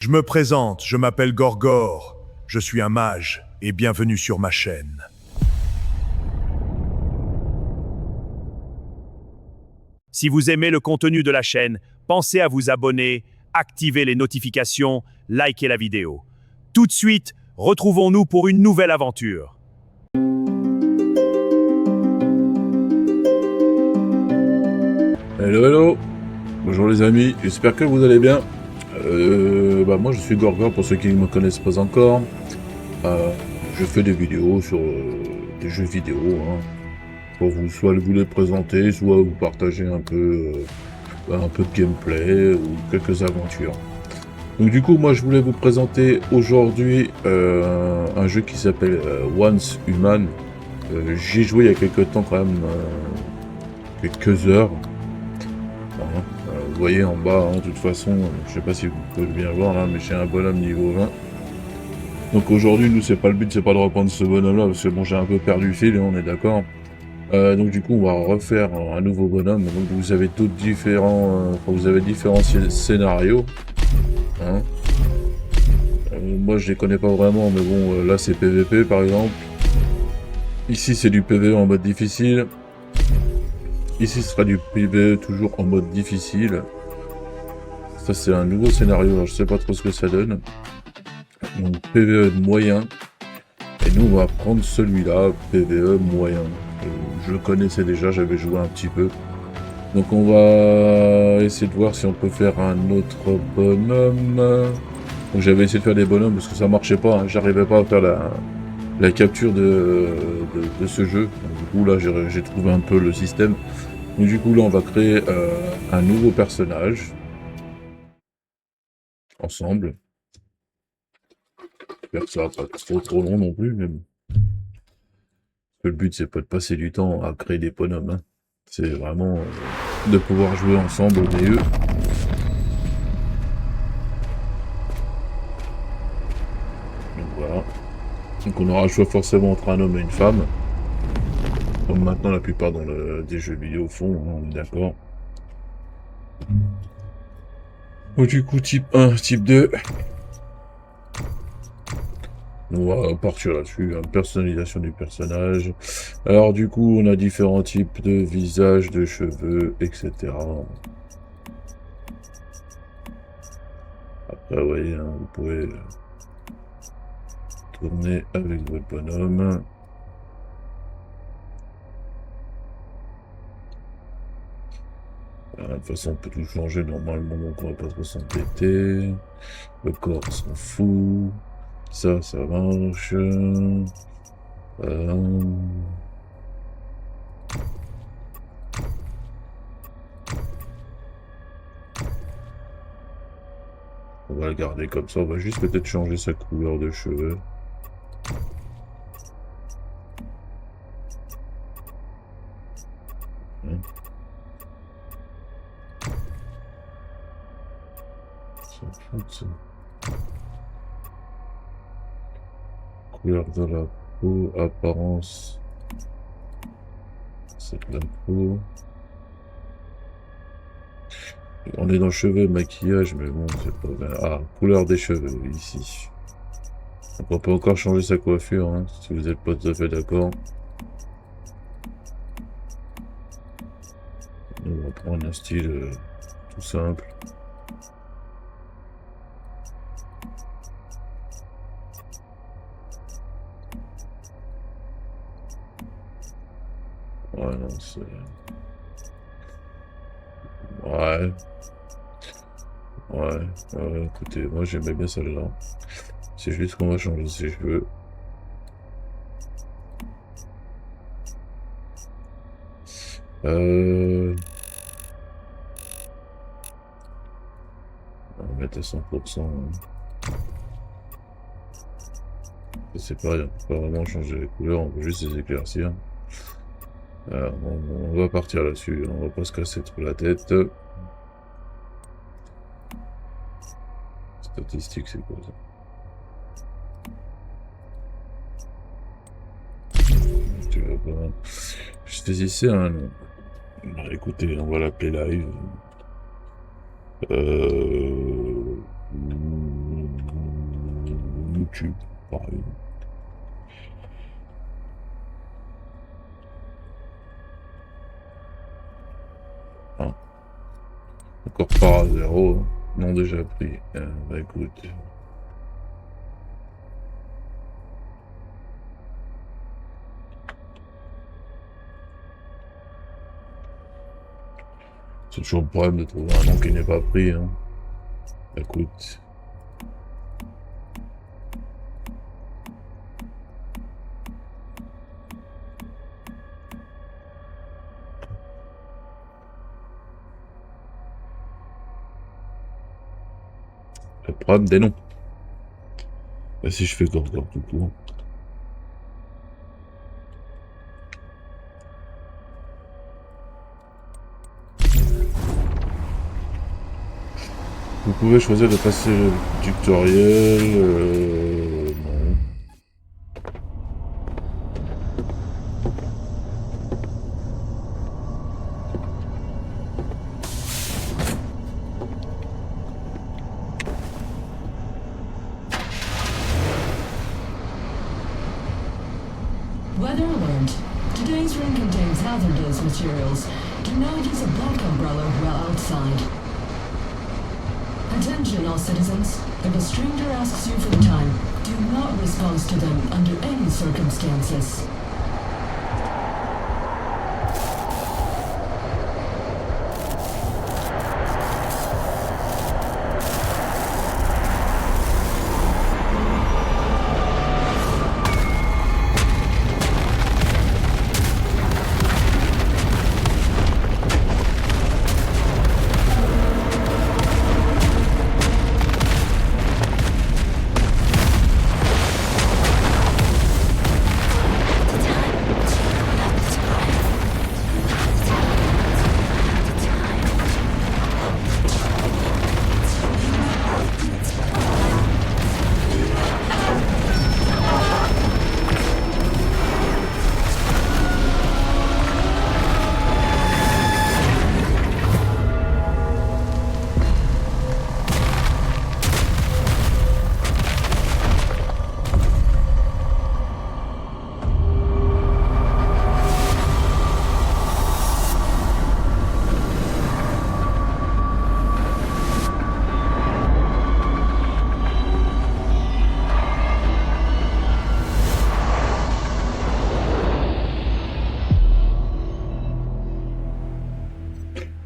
Je me présente, je m'appelle Gorgor, je suis un mage, et bienvenue sur ma chaîne. Si vous aimez le contenu de la chaîne, pensez à vous abonner, activer les notifications, liker la vidéo. Tout de suite, retrouvons-nous pour une nouvelle aventure. Hello, hello. Bonjour les amis, j'espère que vous allez bien. Moi je suis Gorgor pour ceux qui ne me connaissent pas encore. Je fais des vidéos sur des jeux vidéo, pour vous soit vous les présenter, soit vous partager un peu de gameplay ou quelques aventures. Donc du coup moi je voulais vous présenter aujourd'hui un jeu qui s'appelle Once Human. J'y ai joué il y a quelques temps quand même, quelques heures. Vous voyez en bas, de toute façon, je sais pas si vous pouvez bien voir là, mais j'ai un bonhomme niveau 20. Donc aujourd'hui, nous, c'est pas le but, c'est pas de reprendre ce bonhomme là, parce que bon, j'ai un peu perdu le fil, on est d'accord. Donc du coup, on va refaire un nouveau bonhomme. Donc vous avez différents scénarios. Moi, je les connais pas vraiment, mais bon, là, c'est PVP par exemple. Ici, c'est du PVE en mode difficile. Ici, ce sera du PVE toujours en mode difficile. Ça, c'est un nouveau scénario, alors je sais pas trop ce que ça donne. Donc, PVE moyen. Et nous, on va prendre celui-là, PVE moyen. Je le connaissais déjà, j'avais joué un petit peu. Donc, on va essayer de voir si on peut faire un autre bonhomme. Donc, j'avais essayé de faire des bonhommes parce que ça marchait pas. J'arrivais pas à faire la capture de ce jeu. Donc, du coup, là, j'ai trouvé un peu le système. Donc du coup là on va créer un nouveau personnage ensemble. J'espère que ça va pas être trop long non plus, mais bon. Le but c'est pas de passer du temps à créer des bonhommes, C'est vraiment de pouvoir jouer ensemble au mieux. Donc voilà. Donc on aura le choix forcément entre un homme et une femme. Comme maintenant la plupart des jeux vidéo font, on est d'accord. Donc du coup type 1, type 2. On va partir là-dessus, personnalisation du personnage. Alors du coup, on a différents types de visages, de cheveux, etc. Après, oui, vous pouvez tourner avec votre bonhomme. De toute façon, on peut tout changer normalement, donc on va pas trop s'embêter. Le corps, on s'en fout. Ça marche. On va le garder comme ça, on va juste peut-être changer sa couleur de cheveux. Couleur de la peau, apparence. C'est de la peau. On est dans cheveux, maquillage, mais bon, c'est pas bien. Ah, couleur des cheveux, ici. Donc on peut encore changer sa coiffure, si vous n'êtes pas tout à fait d'accord. On va prendre un style tout simple. Ouais, non, c'est... Ouais, écoutez, moi j'aimais bien celle-là. C'est juste qu'on va changer ses cheveux. On va mettre à 100%. Je sais pas, on peut pas vraiment changer les couleurs, on peut juste les éclaircir. On va partir là-dessus, on va pas se casser trop la tête. Statistique, c'est quoi ça? Tu veux pas... Je saisissais un nom. Bah, écoutez, on va l'appeler live. YouTube, pareil. Ah. Encore par à 0. Non, déjà pris. Bah écoute. C'est toujours le problème de trouver un nom qui n'est pas pris. Hein. Écoute. Le problème des noms. Bah, si je fais Gorgor tout court. Vous pouvez choisir de passer le tutoriel. Non. Weather alert. Today's rain contains hazardous materials. Do not use a black umbrella while outside. Attention all citizens. If a stranger asks you for the time, do not respond to them under any circumstances.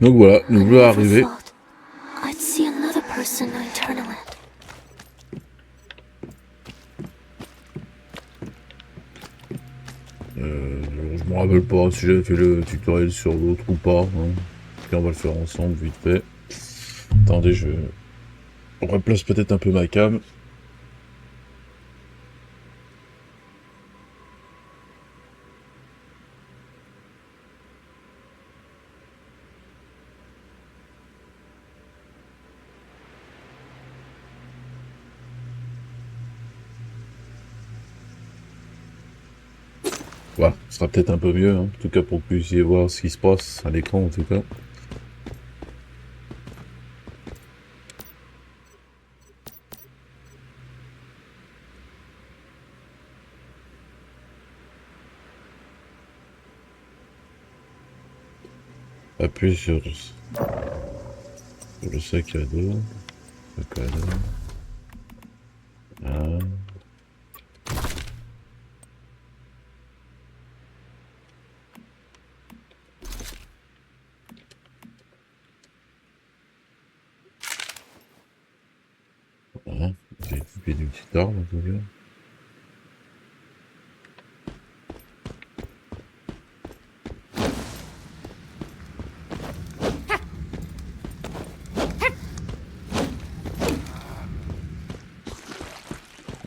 Donc voilà, nous voilà arrivés. I'd see another person in Eternaland. Je me rappelle pas si j'avais fait le tutoriel sur l'autre ou pas. Hein. Puis on va le faire ensemble vite fait. Attendez, je replace peut-être un peu ma cam. Voilà, ce sera peut-être un peu mieux, hein. En tout cas pour que vous puissiez voir ce qui se passe à l'écran en tout cas. Appuyez sur le sac à dos. Sac à dos. Ah. Voilà, j'ai équipé du petit arbre en tout cas.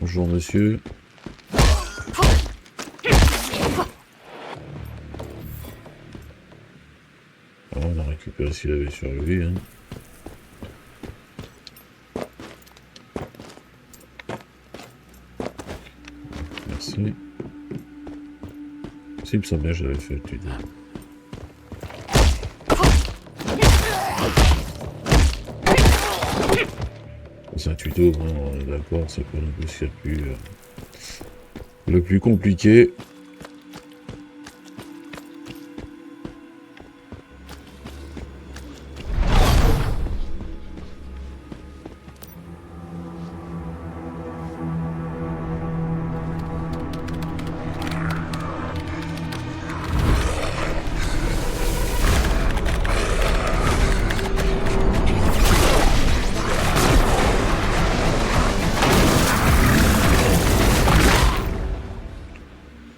Bonjour monsieur. Alors, on a récupéré ce qu'il avait sur lui. Hein. Merci. Si, il me semble bien que j'avais fait le tuto. C'est un tuto, hein, on est d'accord, c'est pas non plus ce qu'il y a le plus compliqué.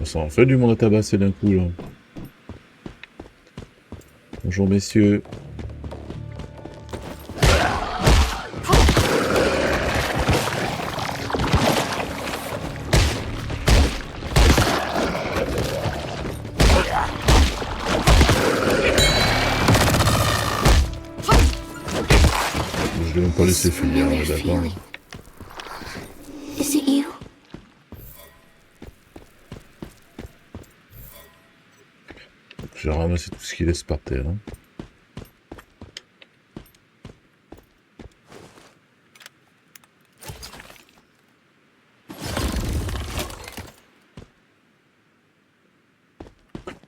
Ça en fait du monde à tabasser d'un coup là. Bonjour messieurs. Je vais même pas laisser finir, on est d'accord. feeling. Is it you? J'ai ramassé tout ce qu'il laisse par terre. Hein.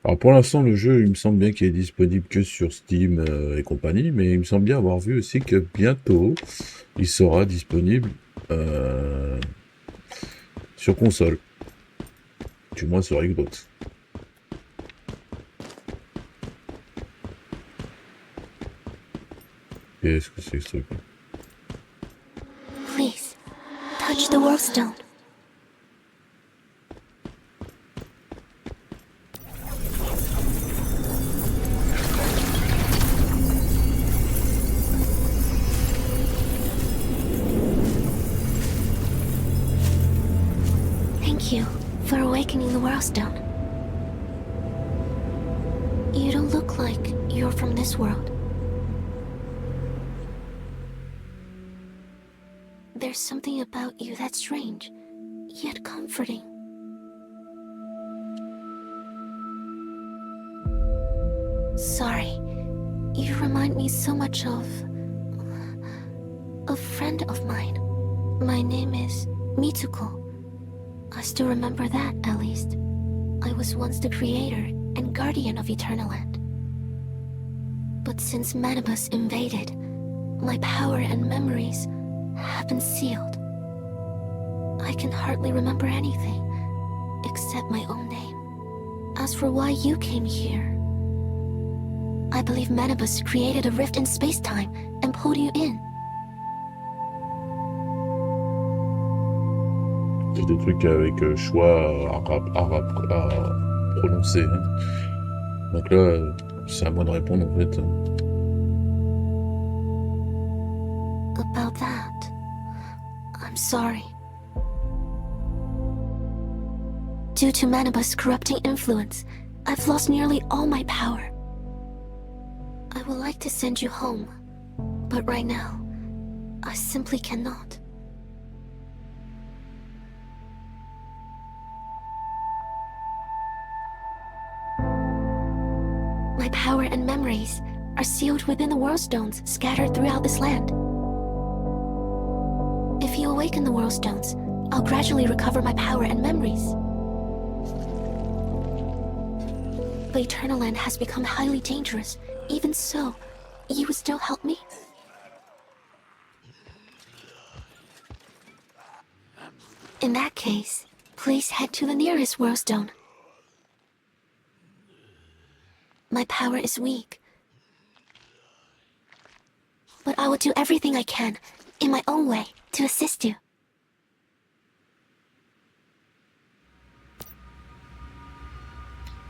Alors pour l'instant le jeu il me semble bien qu'il est disponible que sur Steam et compagnie, mais il me semble bien avoir vu aussi que bientôt il sera disponible sur console. Du moins sur Xbox. Qu'est-ce que c'est que ce truc? Please, touch the world stone. Thank you for awakening the world stone. You don't look like you're from this world. There's something about you that's strange, yet comforting. Sorry, you remind me so much of a friend of mine. My name is Mitsuko. I still remember that, at least. I was once the creator and guardian of Eternaland. But since Manibus invaded, my power and memories have been sealed. I can hardly remember anything, except my own name. As for why you came here, I believe Manibus created a rift in space-time and pulled you in. C'est des trucs avec choix à prononcer. Hein. Donc là, c'est à moi de répondre en fait. About that, I'm sorry. Due to Manibus' corrupting influence, I've lost nearly all my power. I would like to send you home, but right now, I simply cannot. My power and memories are sealed within the World Stones scattered throughout this land. If you awaken the World Stones, I'll gradually recover my power and memories. But Eternaland has become highly dangerous. Even so, you would still help me? In that case, please head to the nearest World Stone. My power is weak, but I will do everything I can, in my own way, to assist you.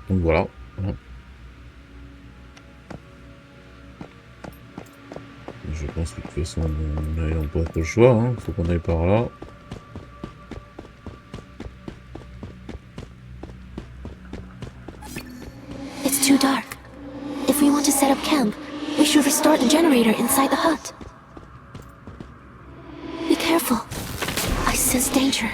Donc voilà. Je pense que de toute façon, nous n'ayons pas trop le choix. Hein. Faut qu'on aille par là. It's too dark. If we want to set up camp, we should restart the generator inside the hut. Be careful. I sense danger.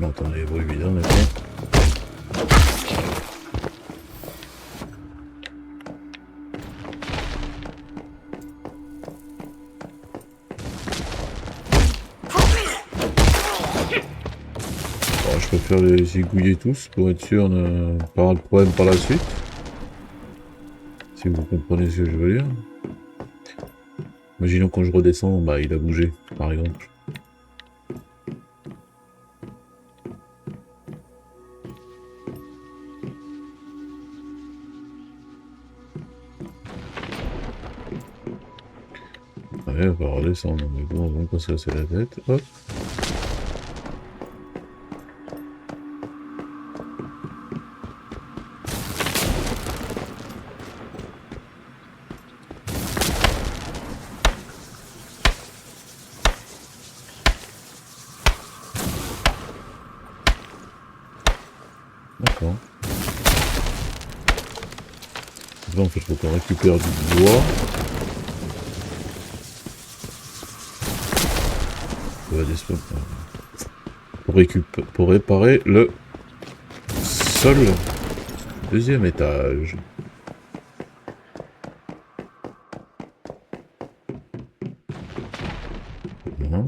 On entend les bruits bizarres, d'accord. Bon, je préfère les égouiller tous pour être sûr de ne pas avoir de problème par la suite. Si vous comprenez ce que je veux dire. Imaginons quand je redescends, bah il a bougé, par exemple. Ouais, on va redescendre, mais bon, on va pas se casser la tête. Hop. D'accord. Là, en fait, faut qu'on récupère du bois. Pour réparer le sol. Deuxième étage. Voilà.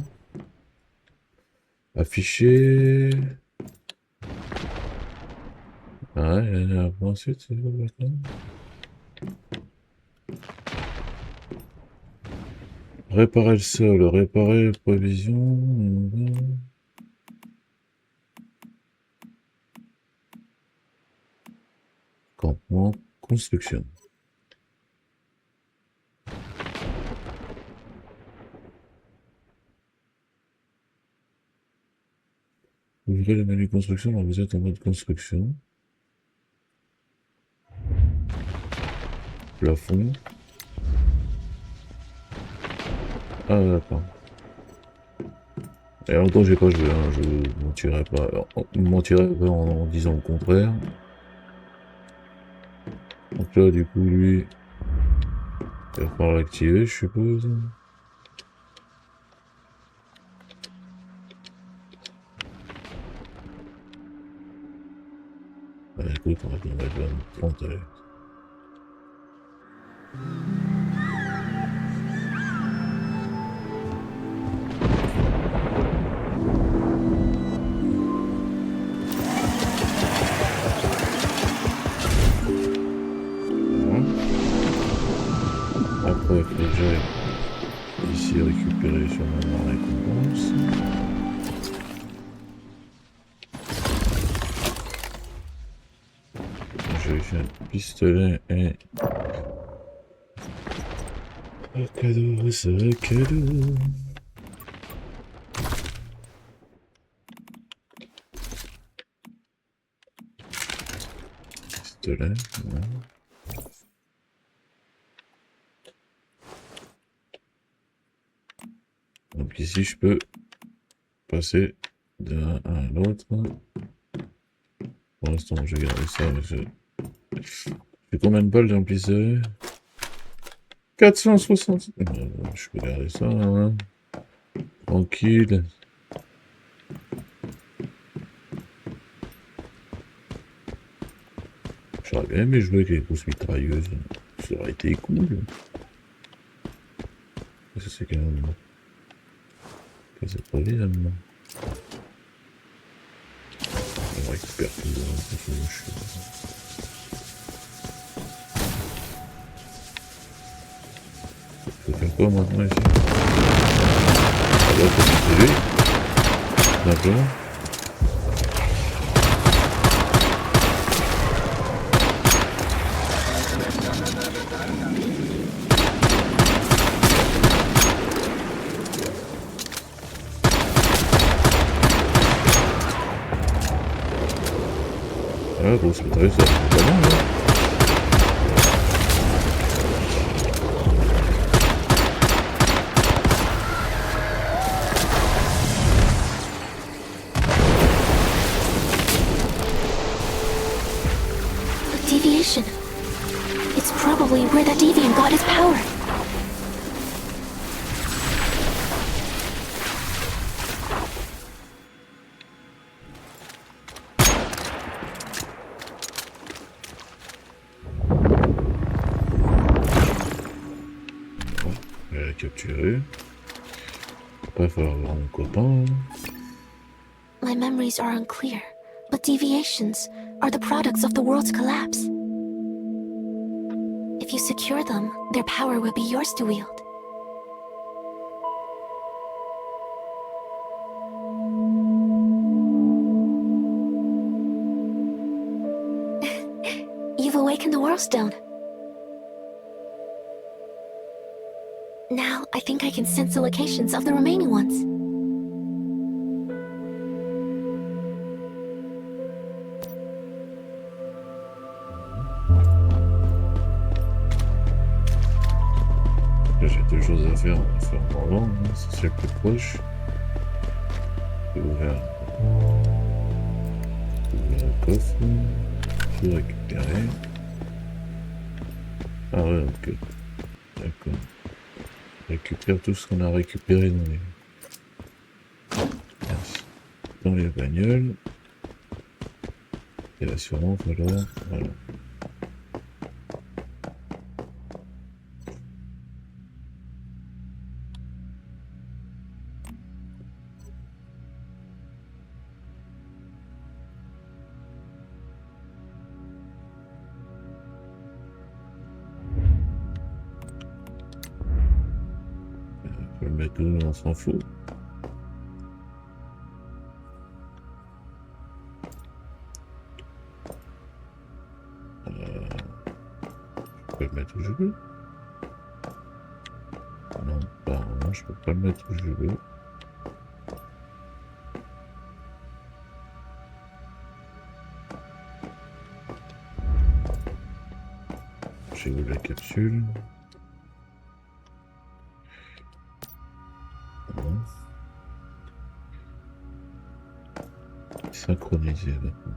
Afficher. Ouais, ensuite, c'est quoi maintenant? Réparer le sol, réparer les provisions. Campement, construction. Ouvrez le menu construction quand vous êtes en mode construction. Plafond. Ah d'accord. Et longtemps j'ai pas joué, hein, je mentirais pas en disant le contraire. Donc là du coup lui, il va falloir l'activer je suppose. Bah écoute, on va mettre 30 allez. Après, il faut que j'aille ici récupérer sur ma récompense. J'ai fait un pistolet et... Un cadeau, c'est un cadeau. Pistolet, voilà. Donc ici je peux passer d'un à l'autre. Pour l'instant je vais garder ça. J'ai combien de balles dans le pistolet? 460. Je peux garder ça. Hein. Tranquille. J'aurais bien aimé jouer avec les grosses mitrailleuses. Ça aurait été cool. Ça c'est quand même... C'est pas évidemment. On récupère tout le faut faire quoi maintenant ici? Ah bah faut lui. Simplement. Ah bon, c'est très ça, c'est pas mal, hein. Deviation. It's probably where the deviant got his power. Je vais la capturer. Pas falloir voir mon copain. My memories are unclear, but deviations are the products of the world's collapse. If you secure them, their power will be yours to wield. You've awakened the World Stone. Now, I think I can sense the locations of the remaining ones. J'ai deux choses à faire. On va faire par là, hein, c'est le plus proche. J'ai ouvert le coffre. Tout récupérer. Ah ouais, ok. D'accord. On récupère tout ce qu'on a récupéré dans les bagnoles. Et l'assurance, voilà. Voilà. On peut le mettre où, on s'en fout. Je peux le mettre où je veux. Non, apparemment, je peux pas le mettre où je veux. J'ai où la capsule. Non. Synchronisé maintenant.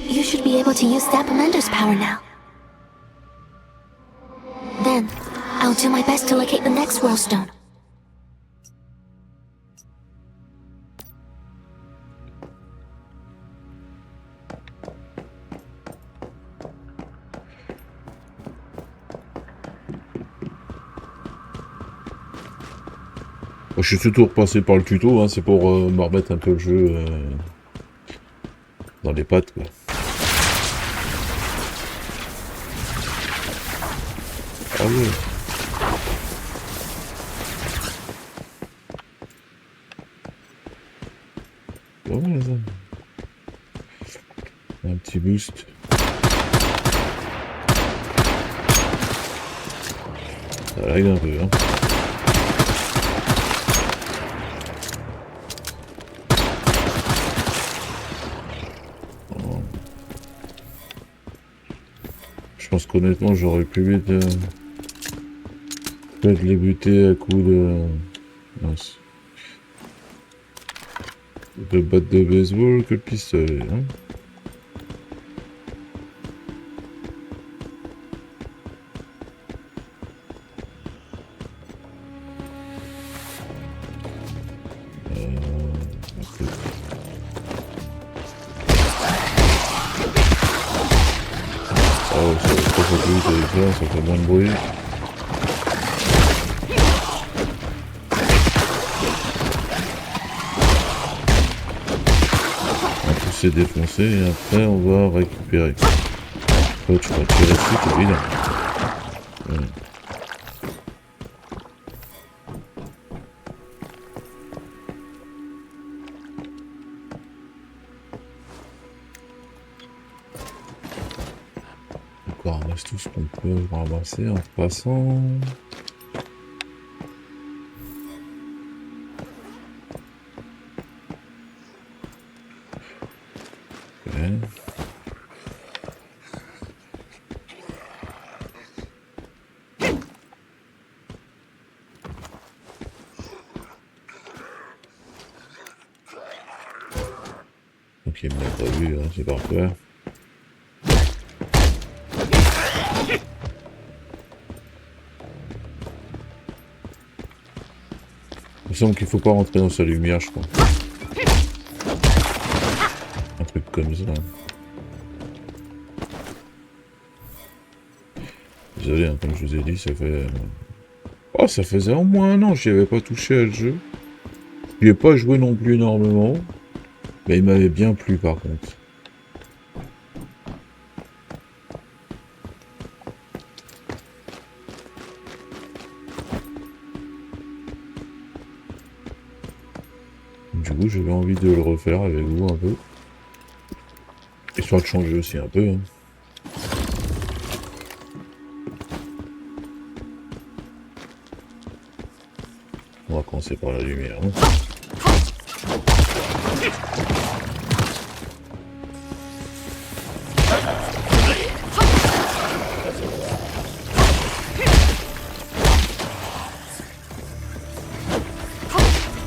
You should be able to use Dapamander's power now. Then, I'll do my best to locate the next World Stone. Je suis surtout repassé par le tuto, hein, c'est pour me remettre un peu le jeu dans les pattes, quoi. Ah ouais. Bon, les hommes. Un petit boost. Ça lag un peu, hein. Je pense qu'honnêtement j'aurais pu vite peut-être les buter à coups de mince, de batte de baseball que le pistolet, hein. Ça fait moins de bruit. On va tous les défoncer et après on va récupérer. Oh, tu vas tirer dessus, c'est évident. Ouais. On ramasse tout ce qu'on peut ramasser en passant. Okay. Donc il me l'a pas vu, hein, c'est parfait. Il me semble qu'il faut pas rentrer dans sa lumière, je crois. Un truc comme ça. Désolé, hein, comme je vous ai dit, ça fait... Oh, ça faisait au moins un an que j'y avais pas touché à ce jeu. Je n'y ai pas joué non plus énormément. Mais il m'avait bien plu par contre. Du coup, j'avais envie de le refaire avec vous un peu. Histoire de changer aussi un peu. Hein. On va commencer par la lumière. Hein.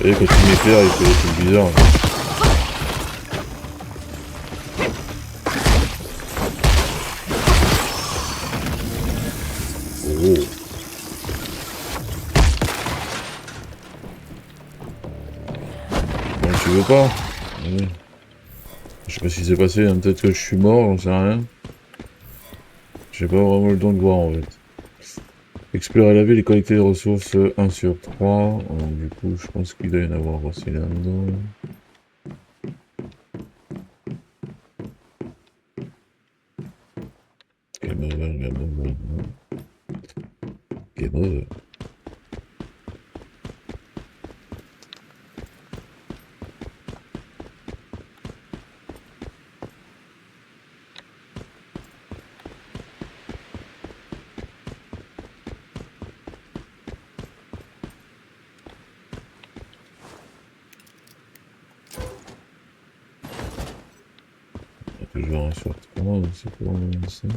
Et quand il m'éclaire, il fait des trucs bizarres. Hein. Oh. Bon, tu veux pas? Ouais. Je sais pas ce qui s'est passé, hein. Peut-être que je suis mort, j'en sais rien. J'ai pas vraiment le temps de voir en fait. Explorer la ville et collecter des ressources 1 sur 3. Donc, du coup, je pense qu'il doit y en avoir aussi là-dedans. Game over, game over. Game over. Toujours 1 sur 3, donc c'est pour ça.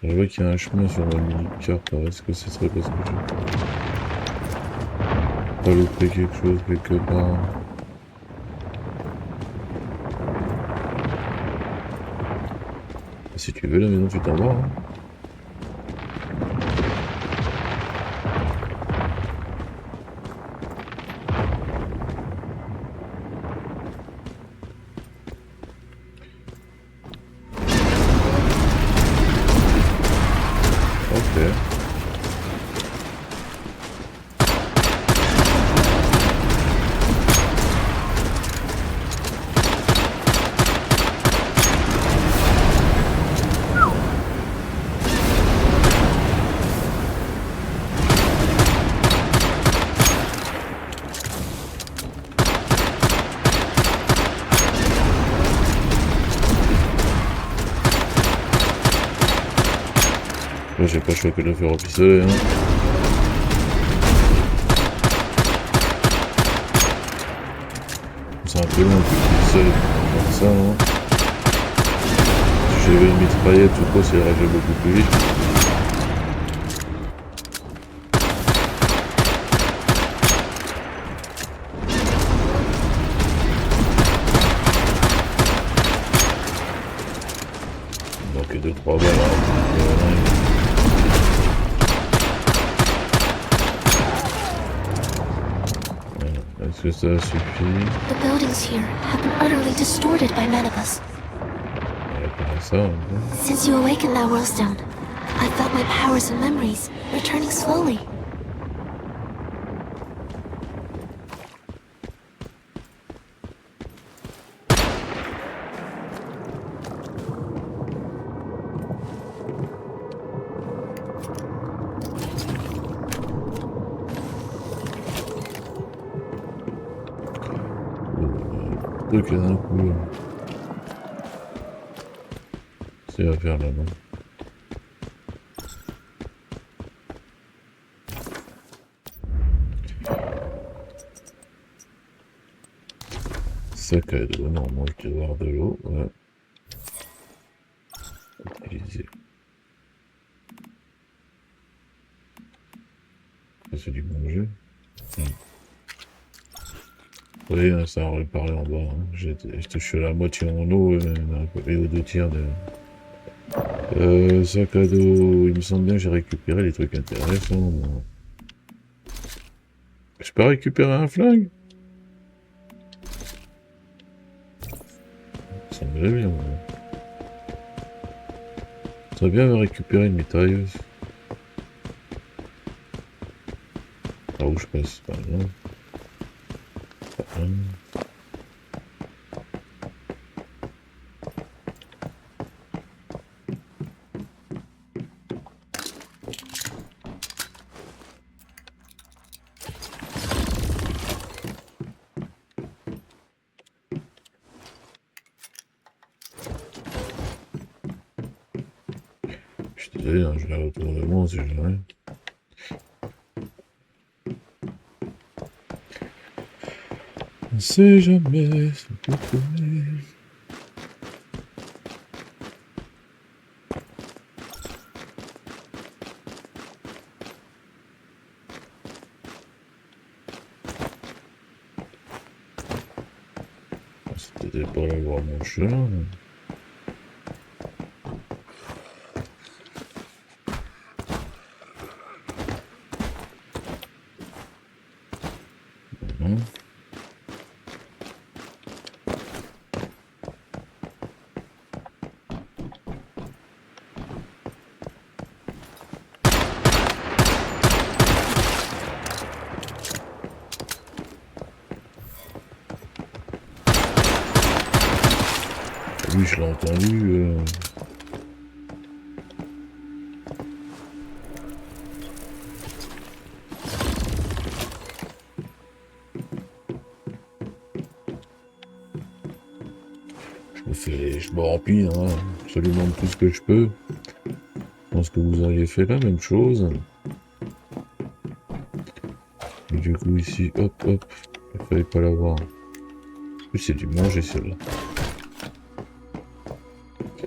Je vois qu'il y a un chemin sur ma mini-carte, alors est-ce que ce serait parce que j'ai pas loupé quelque chose quelque part? Si tu veux la maison, tu t'en vas. Hein. Là, j'ai pas le choix que de le faire au pistolet. Hein. C'est un peu long que le pistolet, comme ça. Hein. Si j'avais une mitraillette ou quoi, ça irait beaucoup plus vite. Donc, 2-3 balles. Hein. Est-ce que ça suffit? The buildings here have been utterly distorted by Manibus. Ça, hein. Since you awakened that Worldstone, I felt my powers and memories returning slowly. Truc là d'un coup. C'est à faire là-bas. Sac à dos, normalement je dois avoir de l'eau. Ouais. Utiliser. Ça c'est du bon jeu. Oui, ça aurait parlé en bas. Hein. Je suis à la moitié en eau et aux 2 tiers de... sac à dos, il me semble bien que j'ai récupéré les trucs intéressants. Je peux récupérer un flingue? Ça me semblait bien. voudrais bien récupérer une mitrailleuse. Par où je passe? Par là. Par là. Je suis désolé, hein, je vais autour de moi, si jamais. On sait jamais, ça peut tourner. C'était pas là voir mon chat. Non. Oui, je l'ai entendu. Je me remplis, hein, absolument de tout ce que je peux. Je pense que vous auriez fait la même chose. Et du coup ici, hop, hop, il fallait pas l'avoir. En plus c'est du manger celle-là.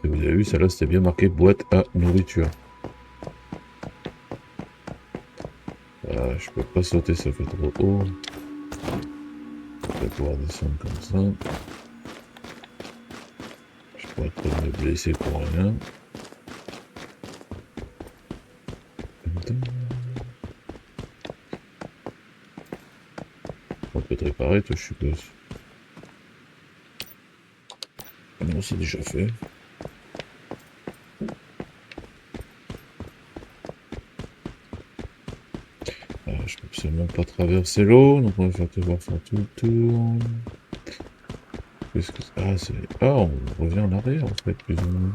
Et vous avez vu, celle-là c'était bien marqué boîte à nourriture. Je peux pas sauter, ça fait trop haut. Je vais pouvoir descendre comme ça. Je pourrais peut-être me blesser pour rien. On peut te réparer, toi, je suppose. Non, c'est déjà fait. Je peux absolument pas traverser l'eau, donc on va faire devoir faire tout le tour. Qu'est-ce que c'est? Ah, c'est... Ah, on revient en arrière, en fait, plus ou moins.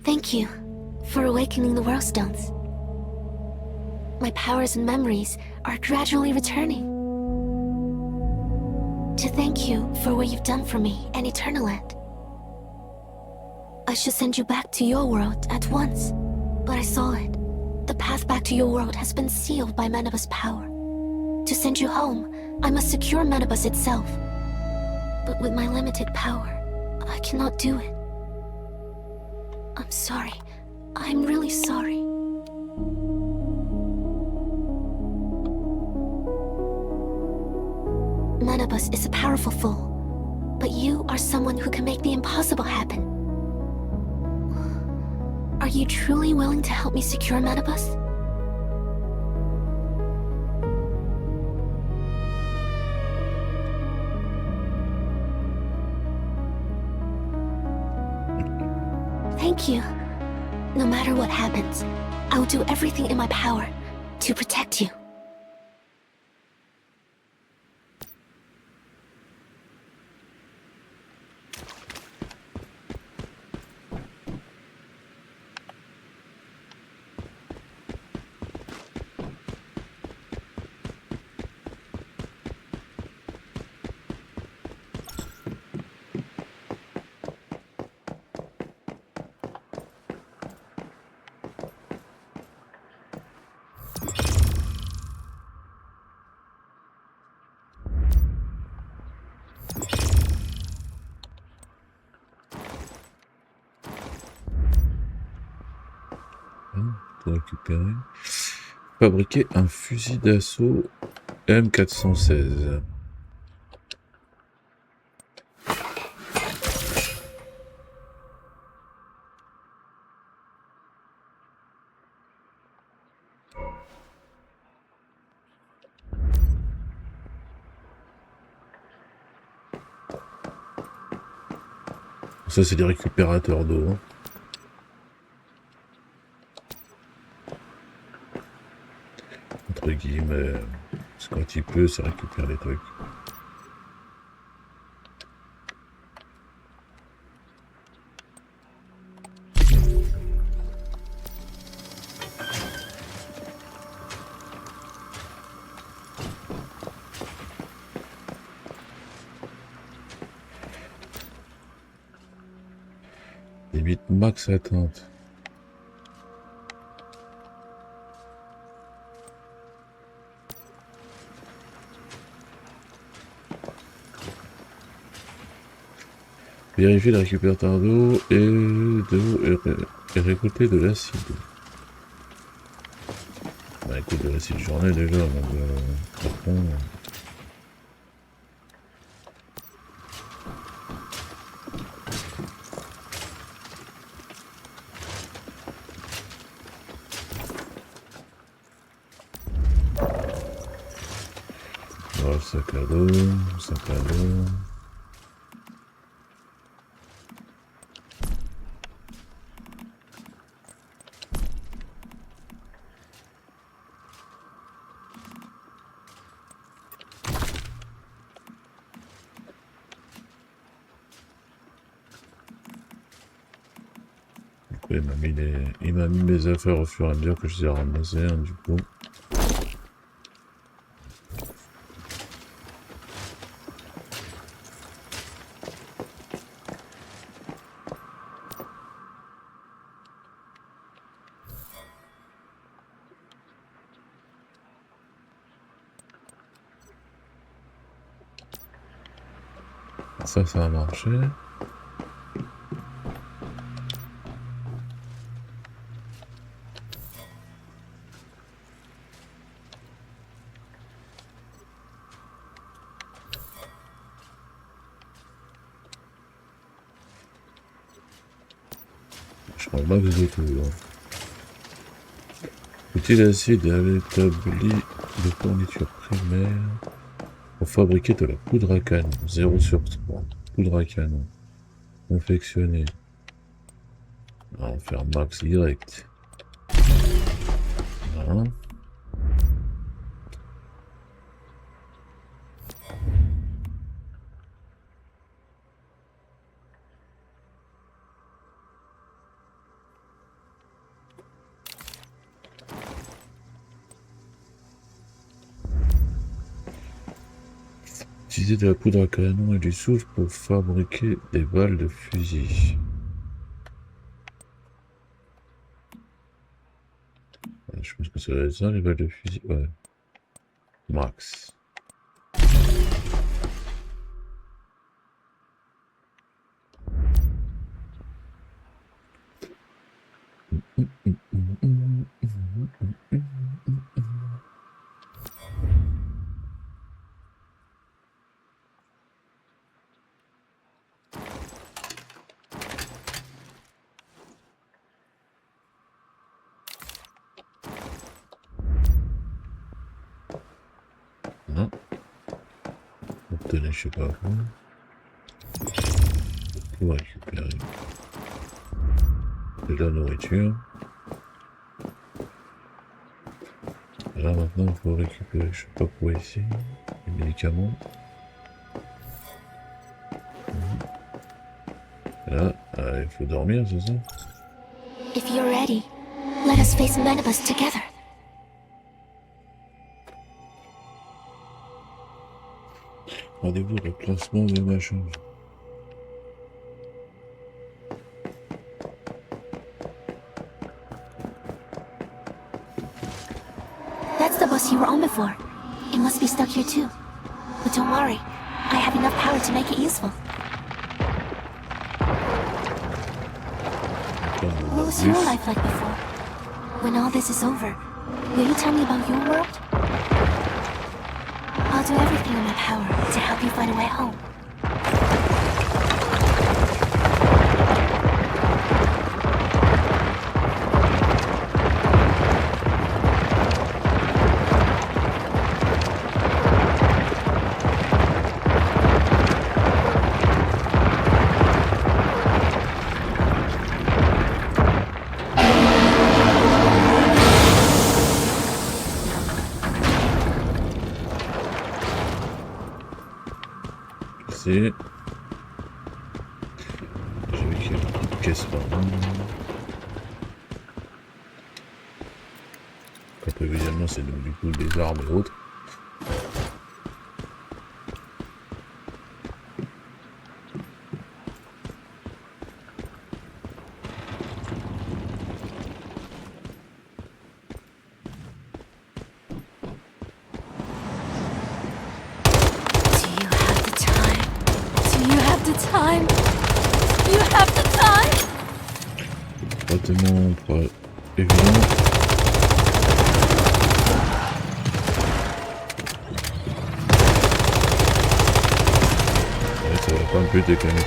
Thank you for awakening the World Stones. My powers and memories are gradually returning. To thank you for what you've done for me and Eternaland. I should send you back to your world at once, but I saw it. The path back to your world has been sealed by Manabus' power. To send you home, I must secure Manabus itself. But with my limited power, I cannot do it. I'm sorry. I'm really sorry. Manabus is a powerful foe, but you are someone who can make the impossible happen. Are you truly willing to help me secure Manabus? Thank you. No matter what happens, I will do everything in my power to protect you. Pour récupérer. Fabriquer un fusil d'assaut M416. Ça, c'est des récupérateurs d'eau. Hein. Entre guillemets, parce que quand il pleut, ça récupère les trucs. Limite max attente. Vérifier le récupérateur d'eau et récolter de l'acide. Bah écoute, de l'acide j'en ai déjà, donc par contre... Voilà, sac à dos, sac à dos... Il m'a mis mes affaires au fur et à mesure que je les ai ramassées, hein, du coup. Ça a marché. Je prends le max de tout. Hein. Outil d'acide établi de fourniture primaire pour fabriquer de la poudre à canon. 0 sur 3. Poudre à canon. Confectionner. On va faire max direct. Voilà. Utiliser de la poudre à canon et du soufre pour fabriquer des balles de fusil. Je pense que ça va être ça, les balles de fusil. Ouais. Max. Non. Obtenez, je sais pas quoi. Pour récupérer de la nourriture. Là maintenant il faut récupérer, je sais pas quoi ici, les médicaments. Là, il faut dormir, c'est ça? If you're ready, let us face Manibus together. Rendez-vous le classement de ma chose. That's the bus you were on before. It must be stuck here too. But don't worry, I have enough power to make it useful. What was your life like before? When all this is over, will you tell me about your world? I'll do everything in my power to help you find a way home. passer. J'ai vu qu'il y a une petite caisse par là. Après, évidemment, c'est donc du coup des armes et autres. Pas tellement évident. Ouais, ça va pas un peu quand même là.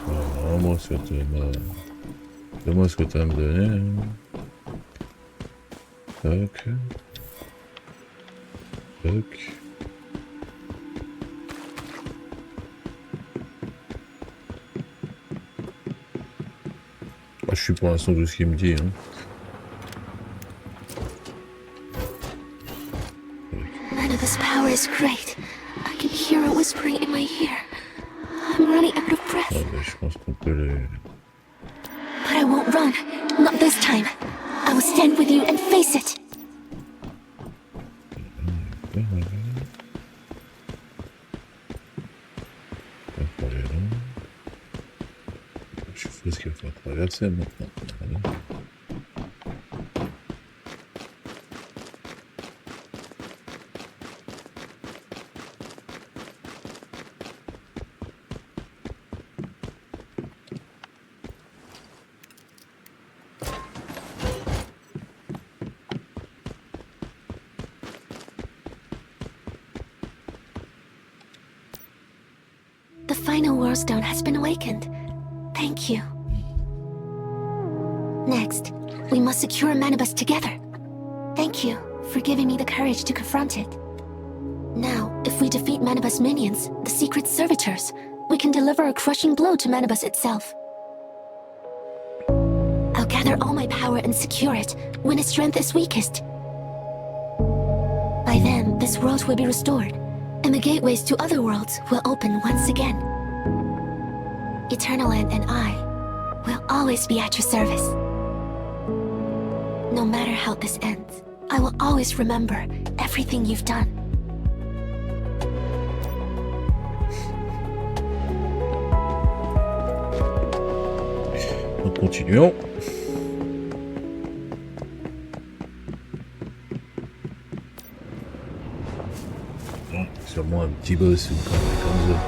Voilà, moi ce que tu m'as... Donne-moi ce que tu as à me donner. Tac. Tac. Je suis pour l'instant de ce qu'il me dit. Hein. Manibus' power is great. I can hear it whispering in my ear. I'm running out of breath. Ah, mais je pense qu'on peut les... But I won't run. Not this time. I will stand with you and face it. Je sais ce qu'il faut traverser maintenant. Voilà. The final War Stone has been awakened. Thank you. Next, we must secure Manibus together. Thank you for giving me the courage to confront it. Now, if we defeat Manibus' minions, the secret servitors, we can deliver a crushing blow to Manibus itself. I'll gather all my power and secure it when its strength is weakest. By then, this world will be restored, and the gateways to other worlds will open once again. Eternaland and I will always be at your service. No matter how this ends, I will always remember everything you've done. Donc continuons. Bon, sûrement un petit boss ou une connerie comme ça.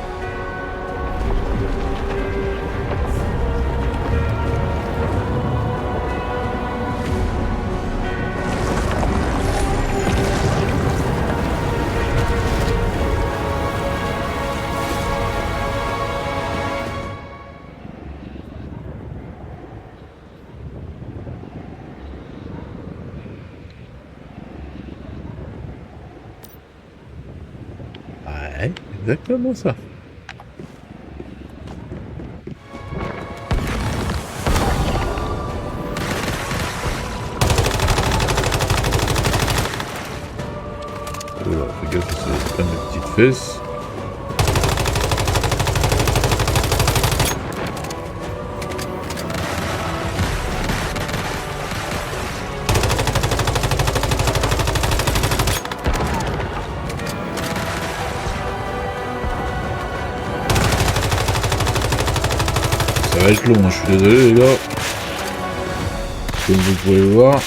Ouais, exactement ça. Alors, fais gaffe, c'est plein de petites fesses. Ça va être long, hein, je suis désolé les gars. Comme vous pouvez le voir.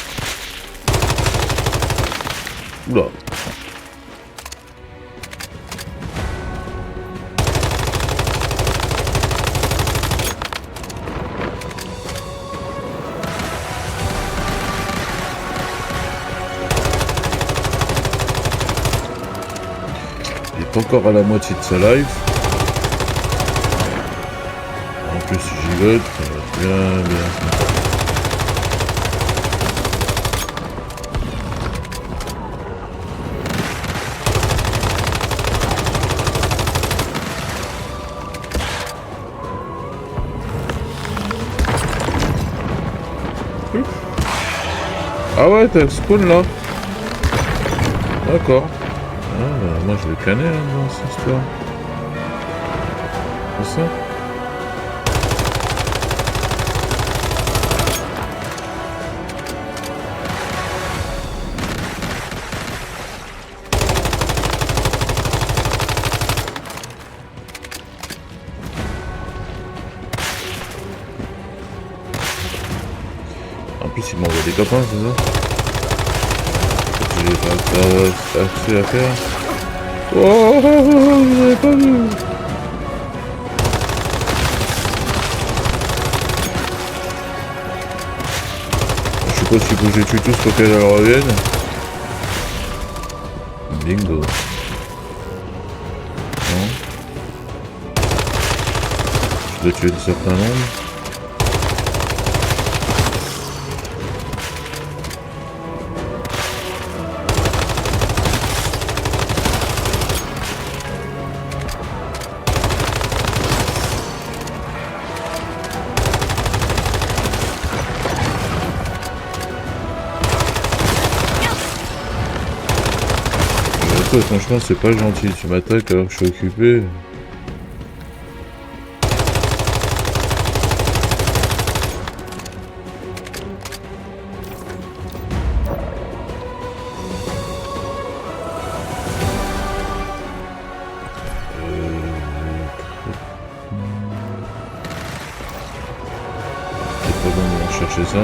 Oula. Il est encore à la moitié de sa life. En plus, si j'y vais, ça va être bien, bien. Ah ouais, t'as le spawn là. D'accord. bah, moi je le connais hein, dans cette histoire. C'est ça? En plus il m'envoie des copains, c'est ça? J'ai pas assez à faire. Oh, je l'avais pas vu. Je suppose qu'il faut que je les tue tous pour qu'elles reviennent. Bingo. Non. Je dois tuer un certain nombre. Franchement c'est pas gentil, tu m'attaques alors que je suis occupé. C'est pas bon de chercher ça.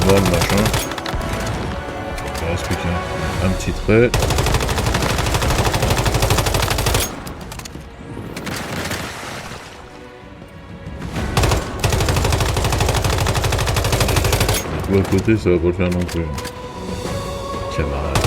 Le machin. Il reste plus qu'un petit trait. Je vais tout à côté, ça va pas le faire non plus. Camarade.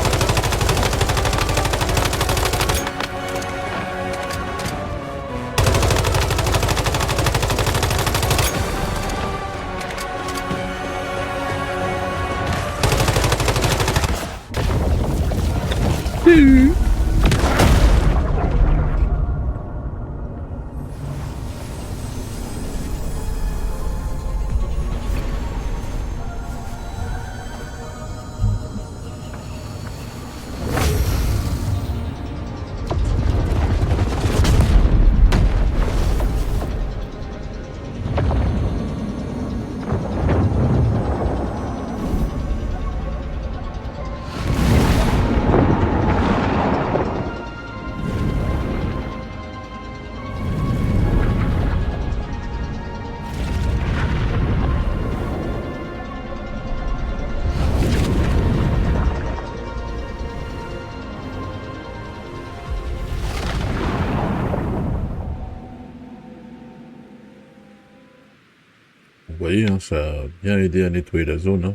Vous voyez, hein, ça a bien aidé à nettoyer la zone. Hein.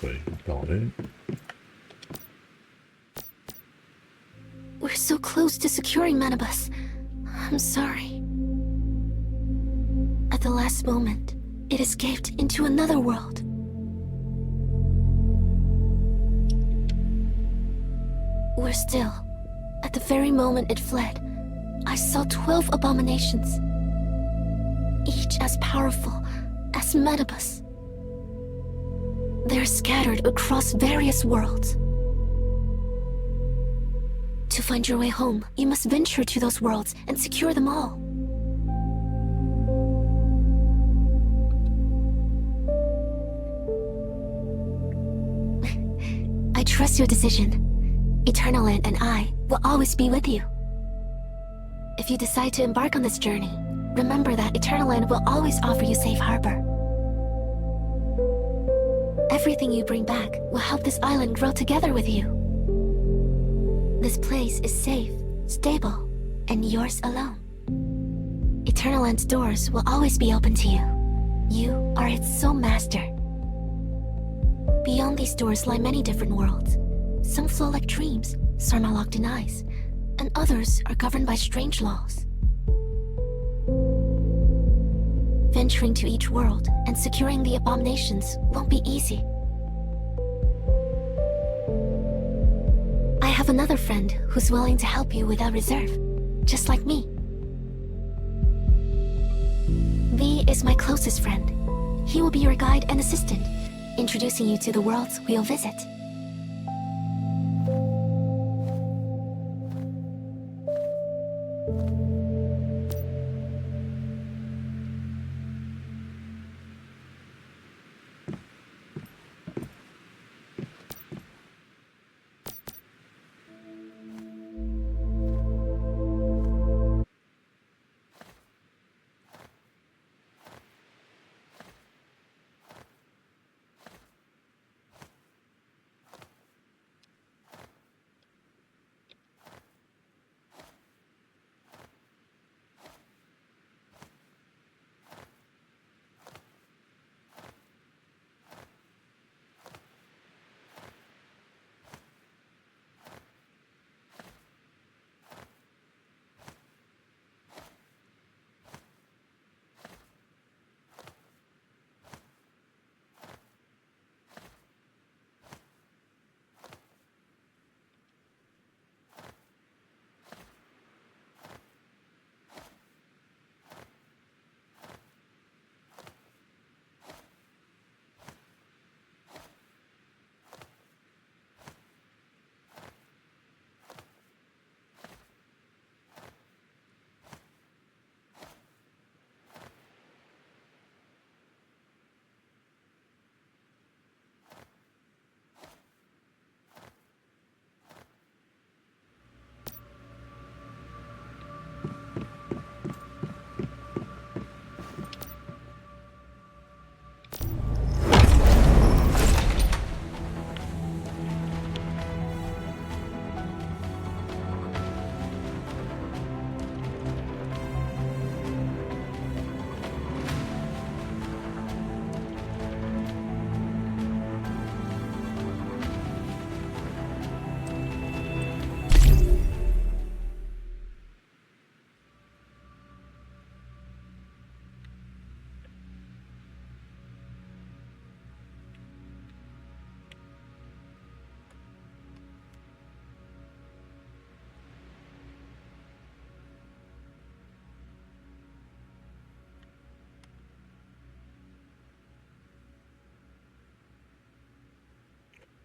Ouais, je vais parler. We're so close to securing Manibus. I'm sorry. At the last moment, it escaped into another world. We're still. At the very moment it fled, I saw 12 abominations. Each as powerful as Manibus. They're scattered across various worlds. To find your way home, you must venture to those worlds and secure them all. I trust your decision. Eternaland and I will always be with you. If you decide to embark on this journey, remember that Eternaland will always offer you safe harbor. Everything you bring back will help this island grow together with you. This place is safe, stable, and yours alone. Eternaland's doors will always be open to you. You are its sole master. Beyond these doors lie many different worlds. Some flow like dreams, some are locked in ice, and others are governed by strange laws. Venturing to each world and securing the abominations won't be easy. I have another friend who's willing to help you without reserve, just like me. V is my closest friend. He will be your guide and assistant, introducing you to the worlds we'll visit.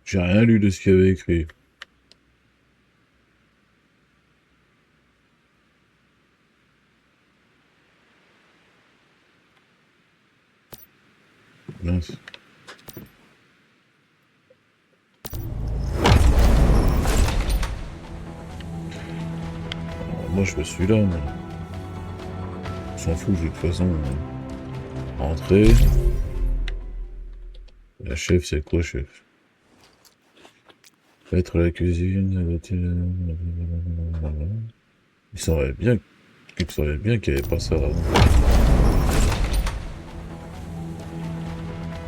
J'ai rien lu de ce qu'il y avait écrit. Mince. Moi je me suis là, mais... On s'en fout de toute façon. Entrée. La chef, c'est quoi, chef? Être la cuisine. Il saurait bien qu'il n'y avait pas ça là.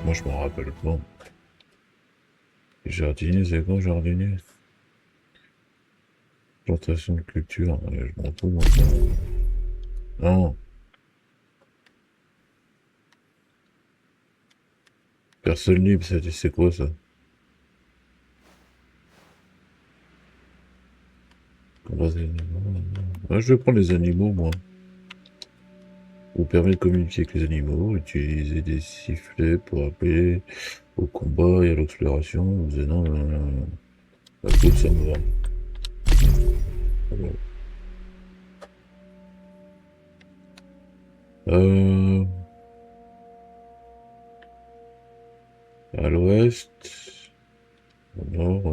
Moi je m'en rappelle pas. Jardinier, c'est quoi jardinier? Plantation de culture, je m'en fous. Non. Personne libre, c'est quoi ça? Ouais, je vais prendre les animaux, moi. Vous permet de communiquer avec les animaux, utiliser des sifflets pour appeler au combat et à l'exploration. Vous non, la coupe, ça me va. À l'ouest, au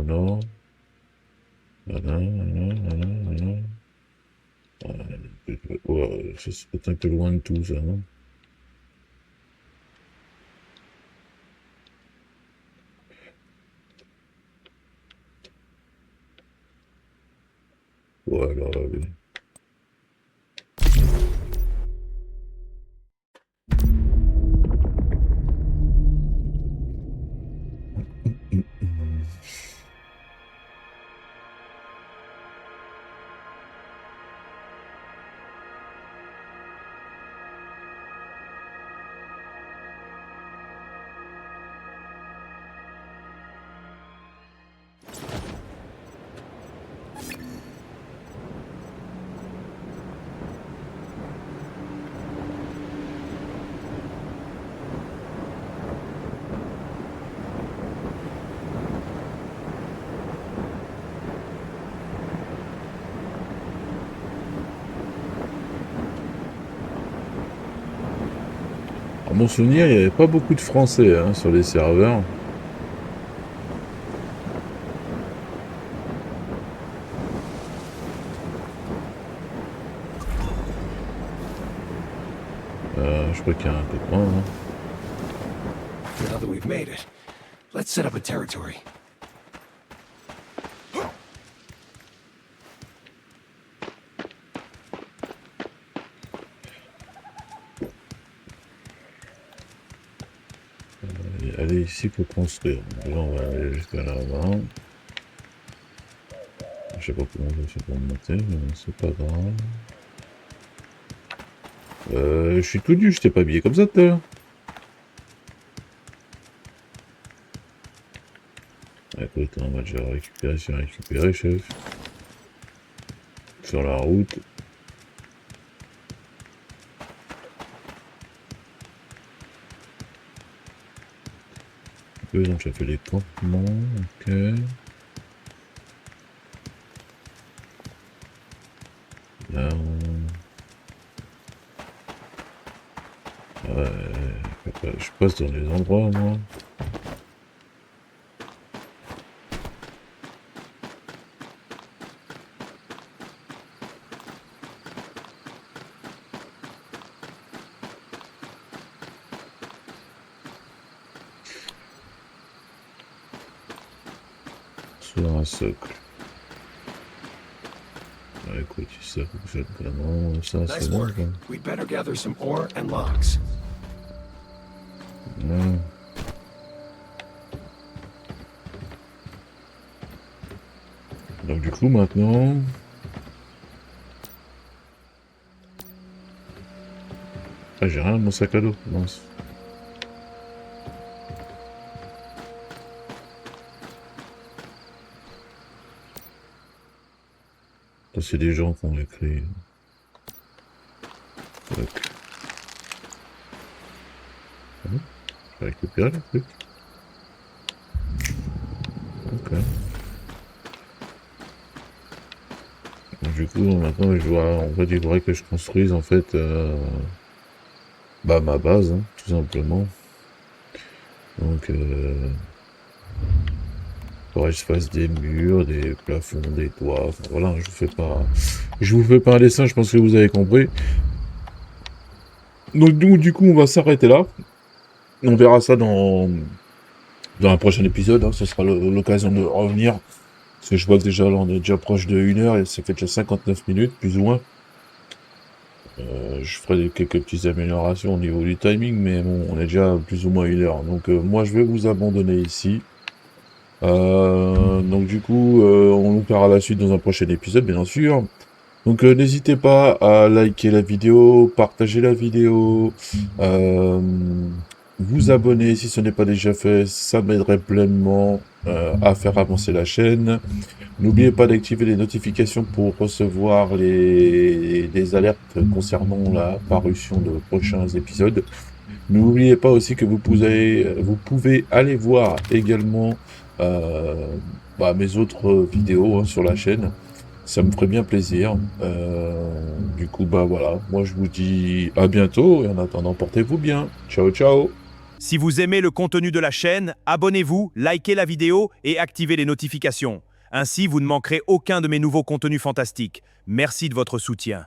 nord, ouais, c'est peut-être un peu loin de tout ça, non? Voilà, allez. À mon souvenir, il n'y avait pas beaucoup de Français hein, sur les serveurs. Je crois qu'il y a un copain. Hein. Now that we've made it, let's set up a territory. Allez, ici pour construire. Là, on va aller jusqu'à là-bas. Je sais pas comment je fais pour monter, mais c'est pas grave. Je suis tout nu, je t'ai pas habillé comme ça tout à l'heure. Écoute, on va déjà récupérer, chef. Sur la route. Donc j'ai fait les campements, ok. Là, ouais, je passe dans les endroits, moi. Sur un socle. Ah, écoute, ça fonctionne vraiment, ça Nice c'est bon. work. Quoi. We'd better gather some ore and logs. Ouais. Donc du coup maintenant... Ah j'ai rien dans mon sac à dos, mince. C'est des gens qui ont écrit. Donc. Je vais récupérer le truc. Ok. Donc, du coup, maintenant, en fait, il faudrait que je construise, en fait, ma base, hein, tout simplement. Donc, faudrait que je fasse des murs, des plafonds, des toits, enfin, voilà, je vous fais pas un dessin, je pense que vous avez compris. Donc, du coup, on va s'arrêter là. On verra ça dans un prochain épisode, hein, ce sera l'occasion de revenir. Parce que je vois que déjà, là, on est déjà proche de 1 heure et ça fait déjà 59 minutes, plus ou moins. Je ferai quelques petites améliorations au niveau du timing, mais bon, on est déjà plus ou moins 1 heure. Donc, moi, je vais vous abandonner ici. Donc, du coup, on nous fera la suite dans un prochain épisode, bien sûr. Donc, n'hésitez pas à liker la vidéo, partager la vidéo, vous abonner si ce n'est pas déjà fait, ça m'aiderait pleinement à faire avancer la chaîne. N'oubliez pas d'activer les notifications pour recevoir les alertes concernant la parution de prochains épisodes. N'oubliez pas aussi que vous pouvez aller voir également mes autres vidéos hein, sur la chaîne. Ça me ferait bien plaisir. Du coup, voilà. Moi, je vous dis à bientôt. Et en attendant, portez-vous bien. Ciao, ciao. Si vous aimez le contenu de la chaîne, abonnez-vous, likez la vidéo et activez les notifications. Ainsi, vous ne manquerez aucun de mes nouveaux contenus fantastiques. Merci de votre soutien.